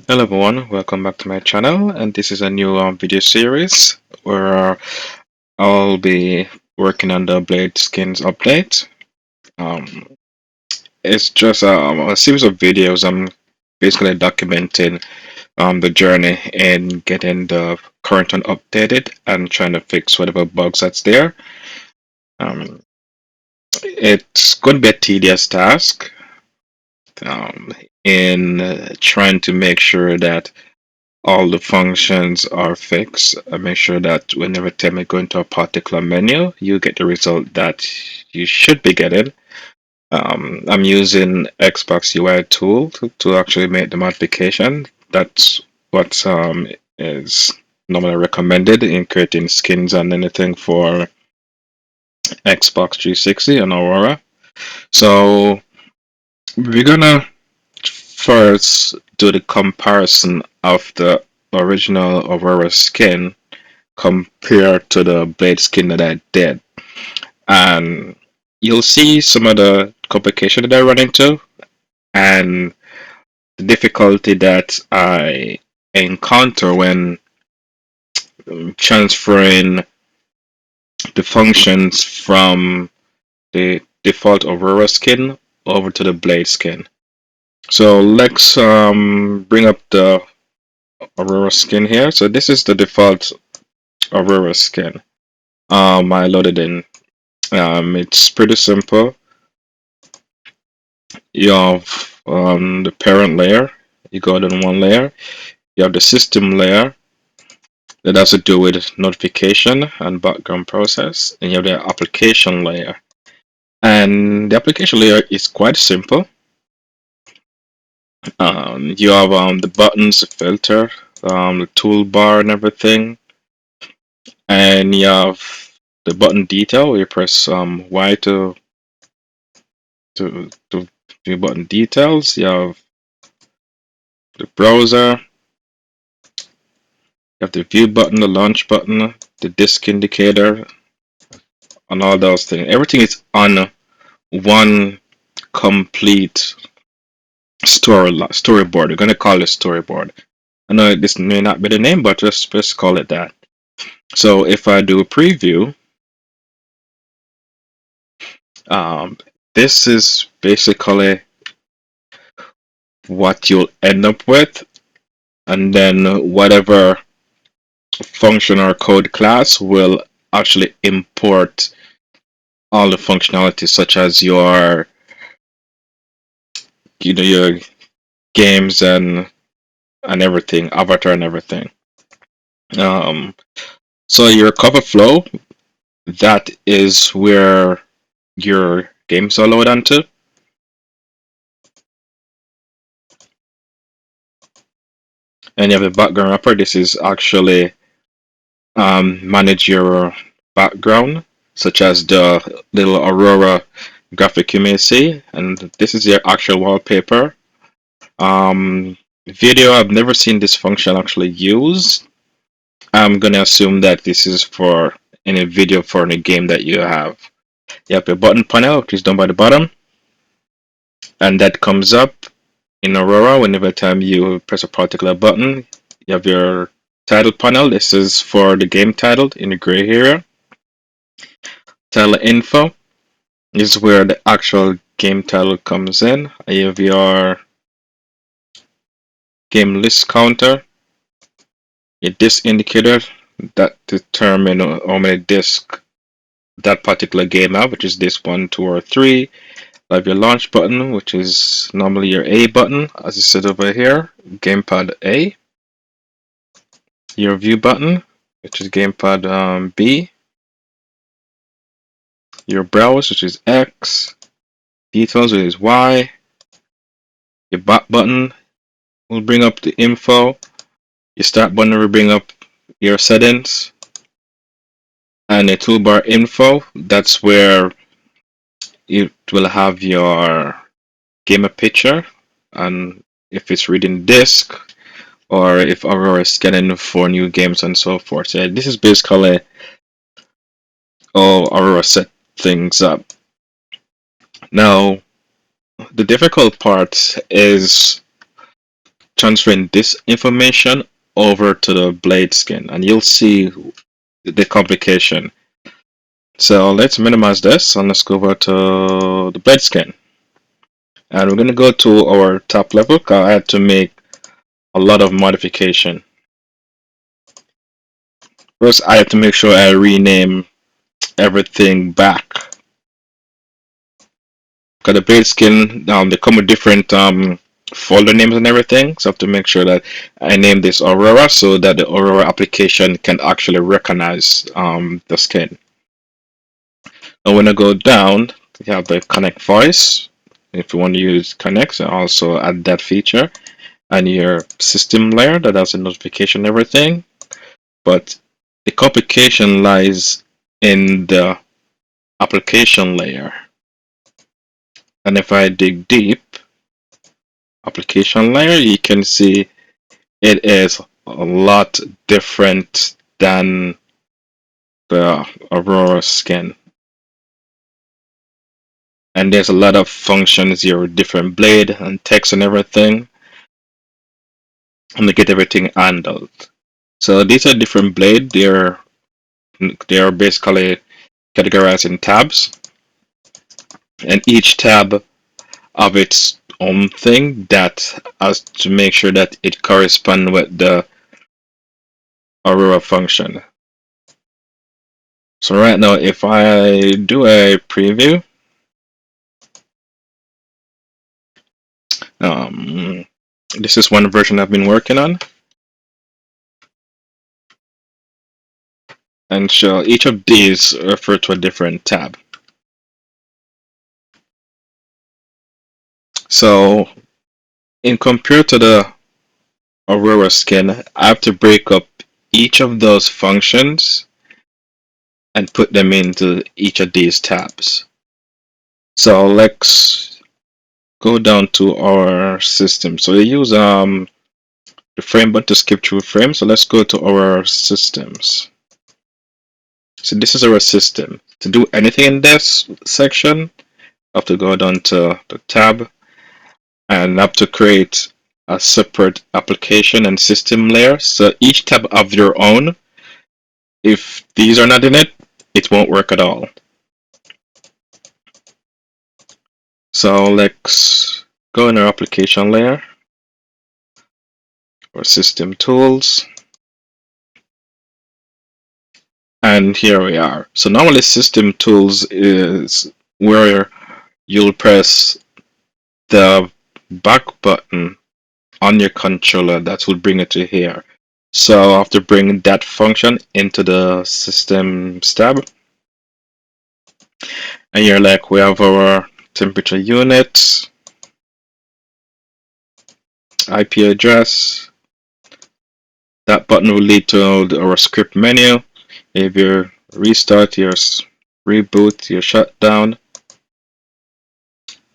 Hello everyone, welcome back to my channel, and this is a new video series where I'll be working on the Blade skins update. Um, it's just a series of videos. I'm basically documenting the journey in getting the current one updated and trying to fix whatever bugs that's there. Um, it's going to be a tedious task um, in trying to make sure that all the functions are fixed. I make sure that whenever time you go into a particular menu, you get the result that you should be getting. I'm using Xbox UI tool to actually make the modification. That's what is normally recommended in creating skins and anything for Xbox 360 and Aurora. So we're gonna first do the comparison of the original Aurora skin compared to the blade skin that I did. And you'll see some of the complication that I run into and the difficulty that I encounter when transferring the functions from the default Aurora skin over to the blade skin. So let's bring up the Aurora skin here. So this is the default Aurora skin. I loaded in. It's pretty simple. You have the parent layer, you go to one layer, you have the system layer that has to do with notification and background process, and you have the application layer. And the application layer is quite simple. You have the buttons, the filter, the toolbar, and everything, and you have the button detail where you press Y to view button details. You have the browser. You have the view button, the launch button, the disk indicator, and all those things. Everything is on one complete storyboard. We're going to call it storyboard. I know this may not be the name, but just call it that. So if I do a preview, um, this is basically what you'll end up with, and then whatever function or code class will actually import all the functionality, such as your games and everything, avatar and everything. Um, so your cover flow, that is where your games are loaded onto. And you have the background wrapper. This is actually manage your background, such as the little Aurora graphic you may see. And this is your actual wallpaper. Video, I've never seen this function actually used. I'm gonna assume that this is for any video for any game that you have. You have your button panel, which is down by the bottom, and that comes up in Aurora whenever time you press a particular button. You have your title panel. This is for the game title in the gray area. Title info is where the actual game title comes in. You have your game list counter, your disk indicator that determine how many disks that particular game have, which is this 1, 2, or 3. You have your launch button, which is normally your A button, as you said over here, gamepad A. Your view button, which is gamepad B. Your browse, which is X. Details, which is Y. Your back button will bring up the info. Your start button will bring up your settings. And the toolbar info, that's where it will have your gamer picture and if it's reading disk or if Aurora is scanning for new games and so forth. So this is basically how Aurora set things up. Now, the difficult part is transferring this information over to the blade skin, and you'll see the complication. So let's minimize this and let's go over to the blade skin. And we're going to go to our top level because I had to make a lot of modification. First, I have to make sure I rename everything back. Because the blade skin, they come with different folder names and everything. So I have to make sure that I name this Aurora so that the Aurora application can actually recognize the skin. And when I go down, you have the connect voice. If you want to use connect, so also add that feature. And your system layer that has a notification and everything. But the complication lies in the application layer. And if I dig deep, application layer, you can see it is a lot different than the Aurora skin. And there's a lot of functions here, different blade and text and everything, and to get everything handled. So these are different blade. They are basically categorized in tabs, and each tab of its own thing that has to make sure that it corresponds with the Aurora function. So right now, if I do a preview, um, this is one version I've been working on, and so each of these refer to a different tab. So in compared to the Aurora skin, I have to break up each of those functions and put them into each of these tabs. So let's go down to our system. So we use the frame button to skip through frames. So let's go to our systems. So this is our system. To do anything in this section, I have to go down to the tab and I have to create a separate application and system layer. So each tab of your own. If these are not in it, it won't work at all. So let's go in our application layer or system tools. And here we are. So normally system tools is where you'll press the back button on your controller that will bring it to here. So I have to bring that function into the system tab. And here like we have our temperature unit, IP address. That button will lead to our script menu. If you restart, your reboot, your shutdown.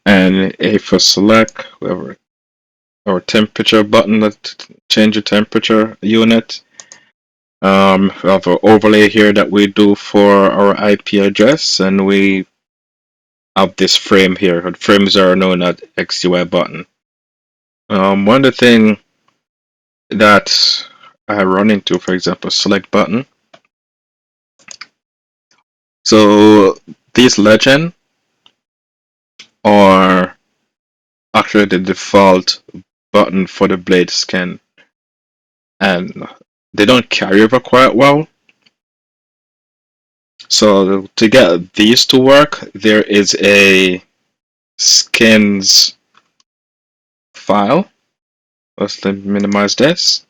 And if we select, we have our temperature button that change the temperature unit. We have our overlay here that we do for our IP address, and we have this frame here. The frames are known as XUI button. One of the things that I run into, for example, select button. So these legend are actually the default button for the blade skin, and they don't carry over quite well. So to get these to work, there is a skins file. Let's minimize this,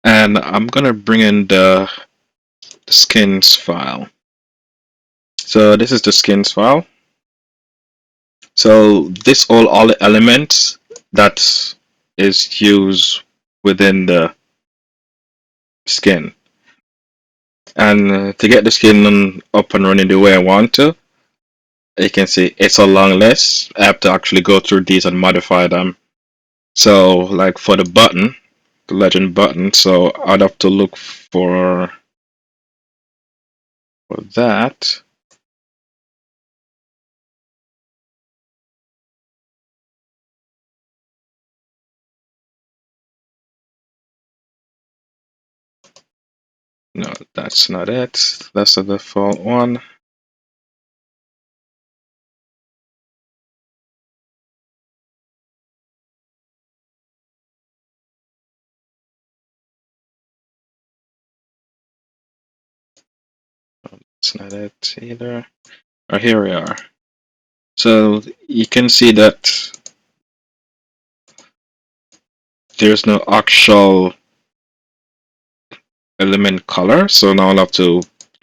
and I'm gonna bring in the skins file. So this is the skins file. So this all the elements that is used within the skin. And to get the skin up and running the way I want to, you can see it's a long list. I have to actually go through these and modify them. So like for the button, the legend button, so I'd have to look for that. No, that's not it. That's the default one. It's not it either. Oh, here we are. So you can see that there's no actual element color. So now I'll have to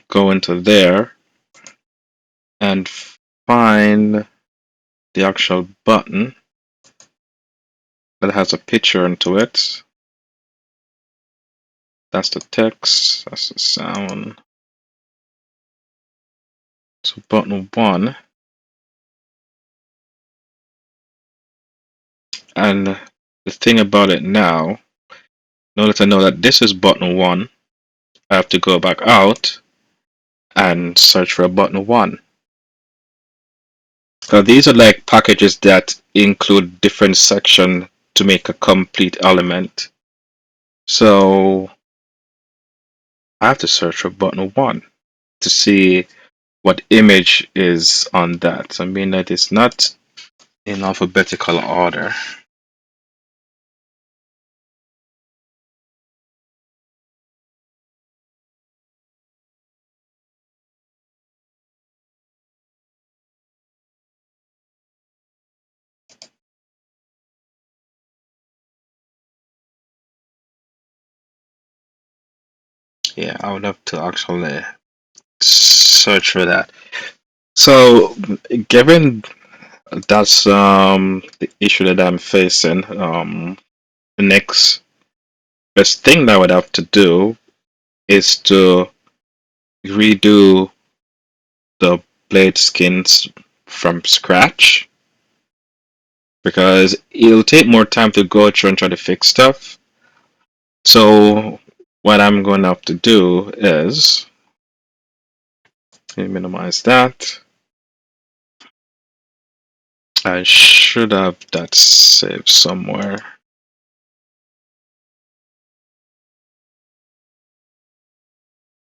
go into there and find the actual button that has a picture into it. That's the text, that's the sound. So button 1. And the thing about it now that I know that this is button 1, I have to go back out and search for button 1. So these are like packages that include different sections to make a complete element. So I have to search for button 1 to see what image is on that. I mean that it's not in alphabetical order. Yeah, I would have to actually search for that. So, given that's the issue that I'm facing, the next best thing that I would have to do is to redo the blade skins from scratch because it'll take more time to go through and try to fix stuff. So, what I'm going to have to do is let me minimize that. I should have that saved somewhere.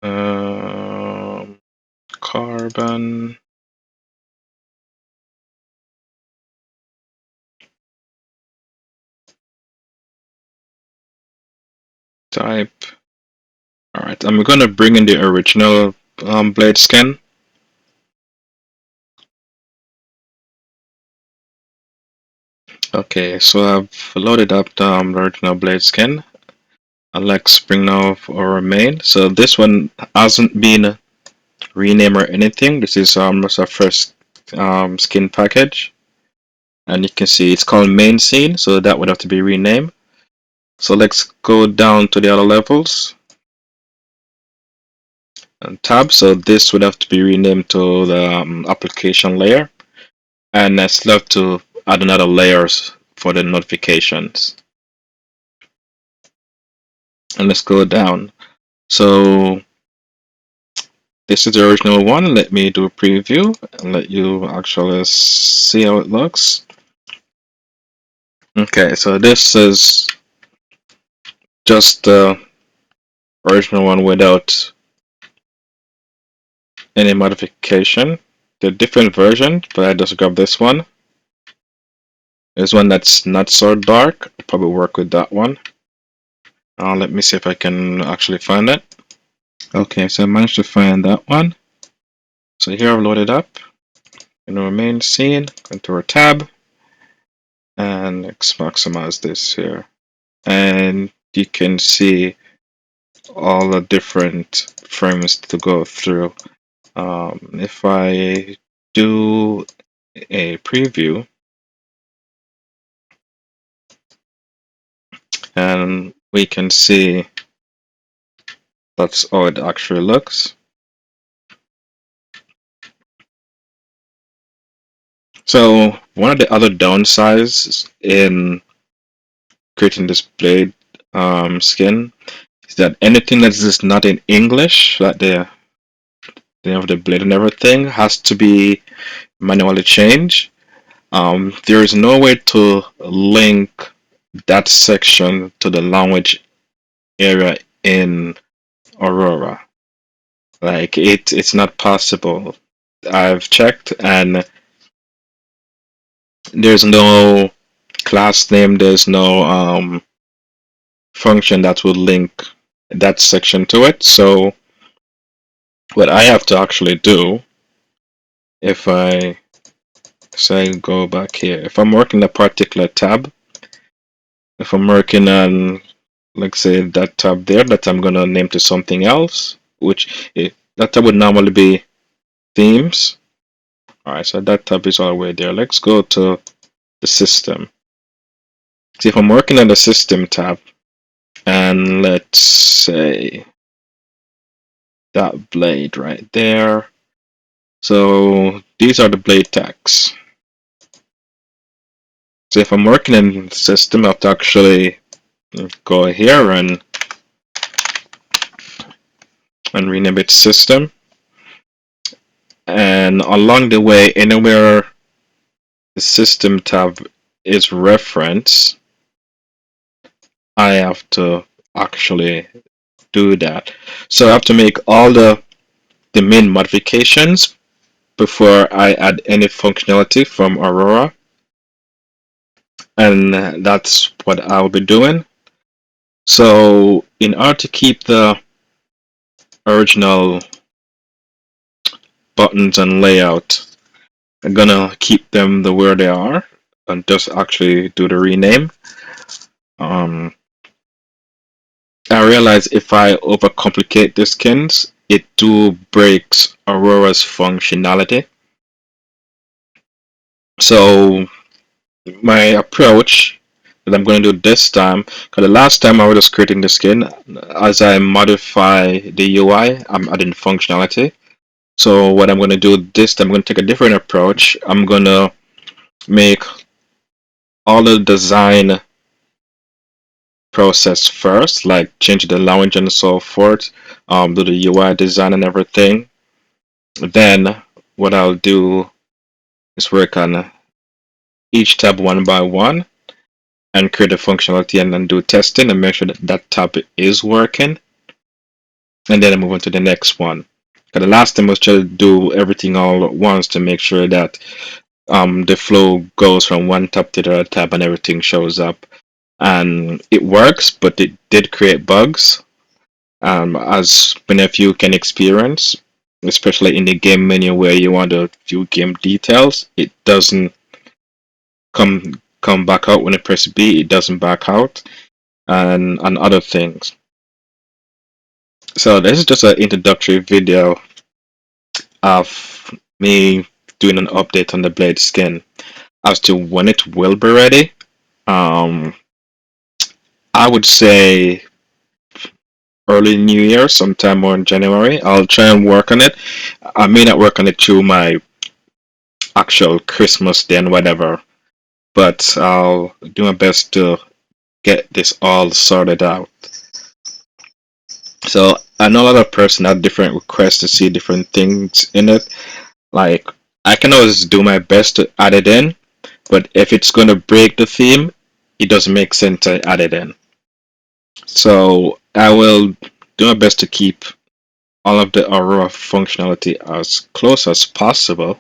Um, Carbon type. Alright, I'm gonna bring in the original blade skin. Okay, so I've loaded up the original blade skin. I like Spring Now or Remain. So this one hasn't been renamed or anything. This is just our first skin package. And you can see it's called Main Scene, so that would have to be renamed. So let's go down to the other levels and tab. So this would have to be renamed to the application layer. And I still have to add another layers for the notifications. And let's go down. So this is the original one. Let me do a preview and let you actually see how it looks. Okay, so this is just the original one without any modification. The different version, but I just grabbed this one. There's one that's not so dark. I'll probably work with that one. Let me see if I can actually find it. Okay, so I managed to find that one. So here I've loaded up in our main scene, go into our tab, and let's maximize this here. And you can see all the different frames to go through. If I do a preview, and we can see that's how it actually looks. So one of the other downsides in creating this blade skin is that anything that is not in English, like the name of the blade and everything, has to be manually changed. There is no way to link that section to the language area in Aurora. Like it's not possible. I've checked and there's no class name, there's no function that would link that section to it. So what I have to actually do, if I say go back here, if I'm working a particular tab, if I'm working on, like say that tab there that I'm gonna name to something else, that tab would normally be themes. Alright, so that tab is all the way there. Let's go to the system. See, if I'm working on the system tab, and let's say that blade right there. So these are the blade tags. So if I'm working in the system, I have to actually go here and rename it system. And along the way, anywhere the system tab is reference, I have to actually do that. So I have to make all the main modifications before I add any functionality from Aurora. And that's what I'll be doing. So in order to keep the original buttons and layout, I'm gonna keep them the where they are and just actually do the rename. Um, I realize if I overcomplicate the skins, it do breaks Aurora's functionality. So my approach that I'm going to do this time, because the last time I was just creating the skin, as I modify the UI, I'm adding functionality. So what I'm going to do this time, I'm going to take a different approach. I'm going to make all the design process first, like change the language and so forth, do the UI design and everything. Then what I'll do is work on each tab one by one and create a functionality and then do testing and make sure that that tab is working. And then I move on to the next one. Because the last time I was trying to do everything all at once to make sure that the flow goes from one tab to the other tab and everything shows up. And it works, but it did create bugs, as many of you can experience, especially in the game menu where you want to view game details. It doesn't come back out when I press B. It doesn't back out, and other things. So this is just an introductory video of me doing an update on the blade skin. As to when it will be ready, um, I would say early New Year, sometime more in January. I'll try and work on it. I may not work on it through my actual Christmas day and whatever, but I'll do my best to get this all sorted out. So I know a lot of person have different requests to see different things in it. Like I can always do my best to add it in, but if it's going to break the theme, it doesn't make sense to add it in. So I will do my best to keep all of the Aurora functionality as close as possible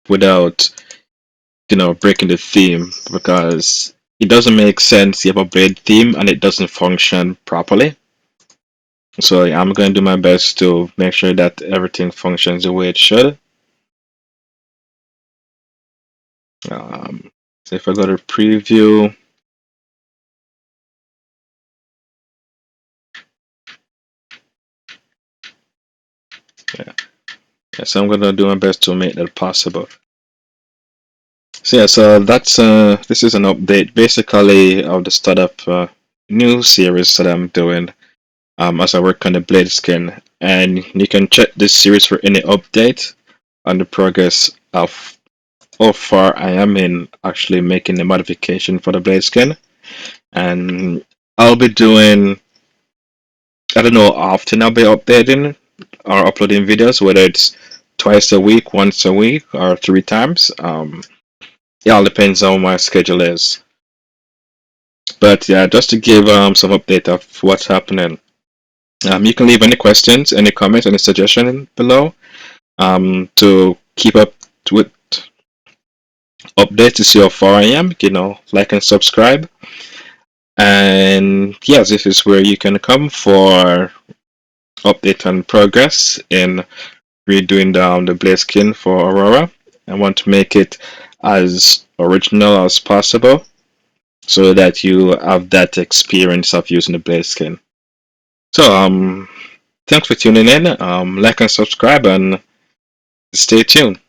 without, breaking the theme, because it doesn't make sense you have a blade theme and it doesn't function properly. So yeah, I'm going to do my best to make sure that everything functions the way it should. So if I go to preview, yeah, so I'm going to do my best to make that possible. So yeah, so that's this is an update basically of the startup new series that I'm doing as I work on the blade skin, and you can check this series for any update on the progress of how far I am in actually making the modification for the blade skin. And I'll be doing, I don't know how often I'll be updating or uploading videos, whether it's twice a week, once a week, or 3 times. It all depends on what my schedule is. But yeah, just to give some update of what's happening. You can leave any questions, any comments, any suggestion below. To keep up with updates to see how far I am, like and subscribe. And yes, this is where you can come for update and progress in redoing the blade skin for Aurora. I want to make it as original as possible so that you have that experience of using the blade skin. So thanks for tuning in. Like and subscribe and stay tuned.